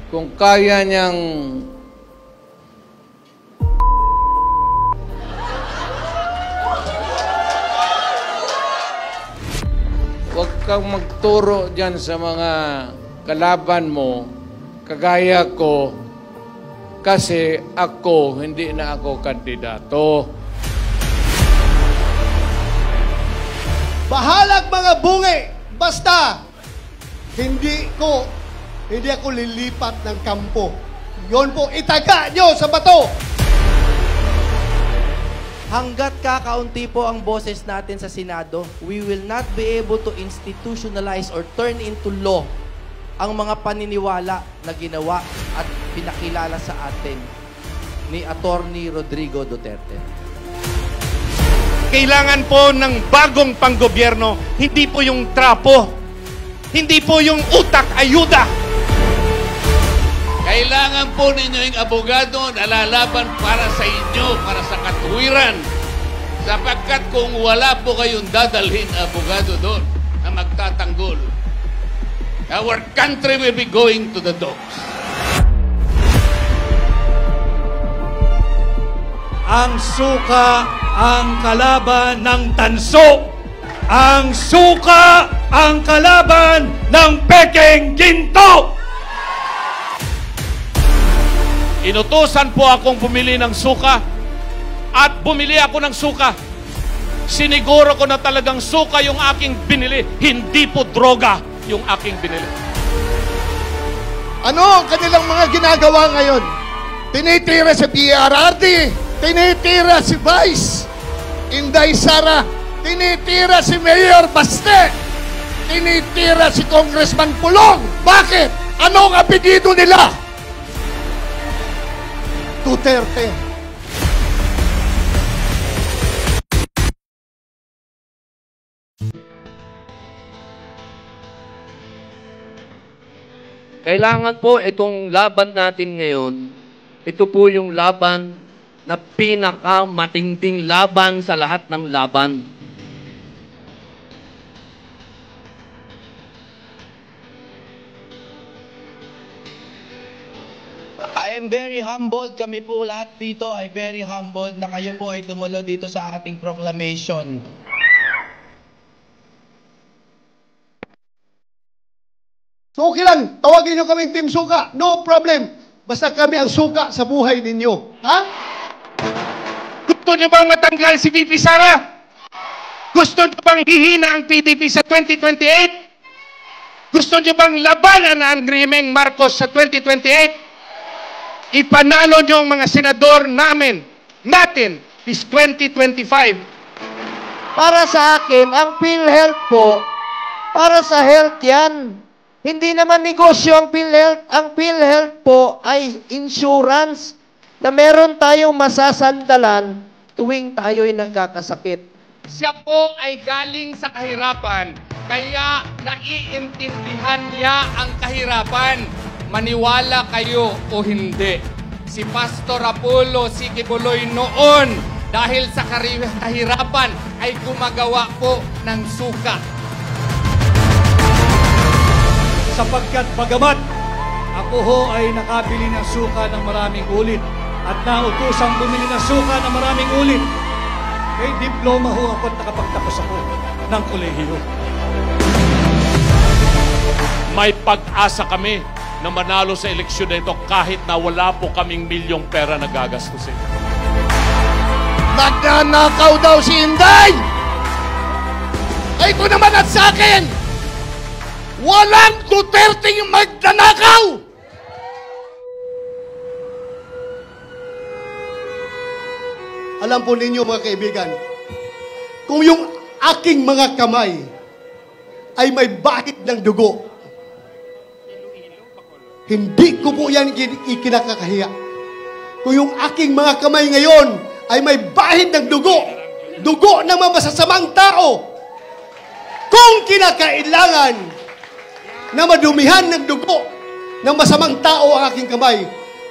kung kaya niyang huwag kang magturo dyan sa mga kalaban mo, kagaya ko, kasi ako, hindi na ako kandidato. Bahalag mga bungi, basta hindi ako lilipat ng kampo. Yon po, itaga nyo sa bato. Hanggat kakaunti po ang boses natin sa Senado, we will not be able to institutionalize or turn into law ang mga paniniwala na ginawa at pinakilala sa atin ni Attorney Rodrigo Duterte. Kailangan po ng bagong panggobyerno, hindi po yung trapo, hindi po yung utak ayuda. Kailangan po ninyo yung abogado na lalaban para sa inyo, para sa katuwiran. Sapagkat kung wala po kayong dadalhin abogado doon na magtatanggol, our country will be going to the dogs. Ang suka ang kalaban ng tanso. Ang suka ang kalaban ng pekeng ginto. Inutusan po akong bumili ng suka at bumili ako ng suka. Siniguro ko na talagang suka yung aking binili, hindi po droga yung aking binili. Ano ang kanilang mga ginagawa ngayon? Tinitira si PRRD, tinitira si Vice Inday Sara, tinitira si Mayor Baste, tinitira si Congressman Pulong. Bakit? Anong apelyido nila? Duterte. Kailangan po itong laban natin ngayon, ito po yung laban na pinakamatinding laban sa lahat ng laban. I am very humbled. Kami po lahat dito ay very humbled na kayo po ay tumulo dito sa ating proclamation. So okay lang, tawagin nyo kaming Team Suka. No problem. Basta kami ang suka sa buhay ninyo. Ha? Gusto nyo bang matanggal si VP Sara? Gusto nyo bang hihina ang PDP sa 2028? Gusto nyo bang labanan ang Grimeng Marcos sa 2028? Ipanalo nyo ang mga senador natin, this 2025. Para sa akin, ang PhilHealth po, para sa health yan. Hindi naman negosyo ang PhilHealth. Ang PhilHealth po ay insurance na meron tayong masasandalan tuwing tayo'y nagkakasakit. Siya po ay galing sa kahirapan, kaya naiintindihan niya ang kahirapan. Maniwala kayo o hindi. Si Pastor Apollo Sikibuloy noon, dahil sa kahirapan, ay gumagawa po ng suka. Sapagkat bagamat ako ho ay nakabili ng suka ng maraming ulit at nautosang bumili ng suka ng maraming ulit, may diploma ho ako at nakapagtapos ako ng kolehiyo. May pag-asa kami na manalo sa eleksyon na ito kahit na wala po kaming milyong pera na gagastusin. Magnanakaw daw si Inday! Ay ko naman at sa akin! Walang Duterte yung magnanakaw! Alam po ninyo mga kaibigan, kung yung aking mga kamay ay may bahid ng dugo, hindi ko po yan ikinakakahiya. Kung yung aking mga kamay ngayon ay may bahid ng dugo, dugo ng mga masasamang tao, kung kinakailangan na madumihan ng dugo ng masamang tao ang aking kamay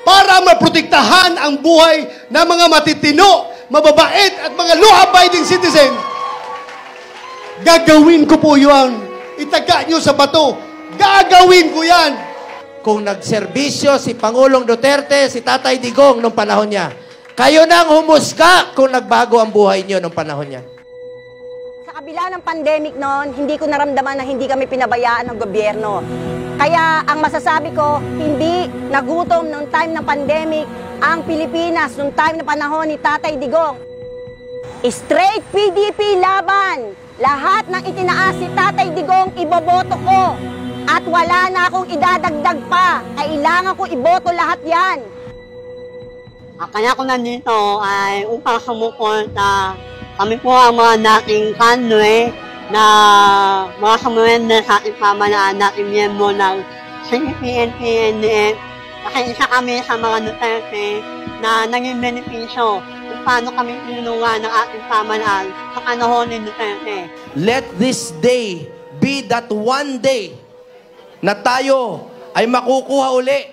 para maprotektahan ang buhay ng mga matitino, mababait at mga law-abiding citizen, gagawin ko po yun. Itaga nyo sa bato. Gagawin ko yan. kung nagserbisyo si Pangulong Duterte, si Tatay Digong nung panahon niya. Kayo nang humusga kung nagbago ang buhay niyo nung panahon niya. Sa kabila ng pandemic noon, hindi ko naramdaman na hindi kami pinabayaan ng gobyerno. Kaya ang masasabi ko, hindi nagutom noong time ng pandemic ang Pilipinas noong time na panahon ni Tatay Digong. Straight PDP laban! Lahat ng itinaas si Tatay Digong, iboboto ko. At wala na akong idadagdag pa. Kailangan ko iboto lahat yan. Kaya ko nandito ay upang sumuporta. Kami po ang mga dating kanwe na mga sumurender sa ating pamalaan, dating miyembro ng CPN-PNDF. Kasi isa kami sa mga Duterte na naging benepisyo kung paano kami tinulungan ng ating pamalaan sa panahon ni Duterte. Let this day be that one day na tayo ay makukuha uli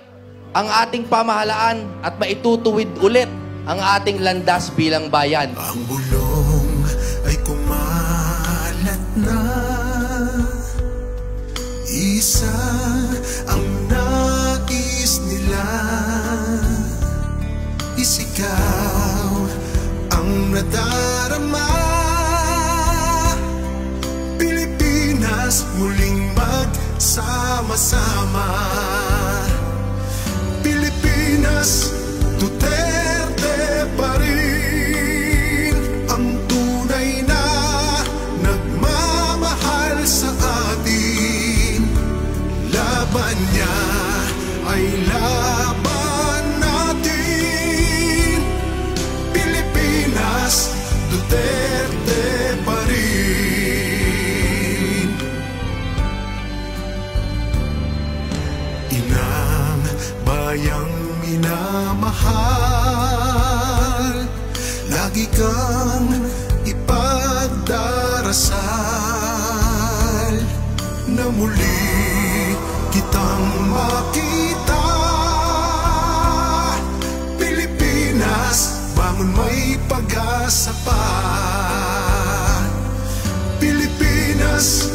ang ating pamahalaan at maitutuwid ulit ang ating landas bilang bayan. Ang bulong ay kumalat na, isa ang nais nila, isigaw ang nadarama. Pilipinas muling magsama-sama. Pilipinas, Duterte pa rin ang tunay na nagmamahal sa atin. Laban niya ay laban natin. Pilipinas, Duterte pa rin. Inang bayang minamahal, lagi kang ipagdarasal na muli kitang makita. Pilipinas, bangon, may pag-asa pa. Pilipinas,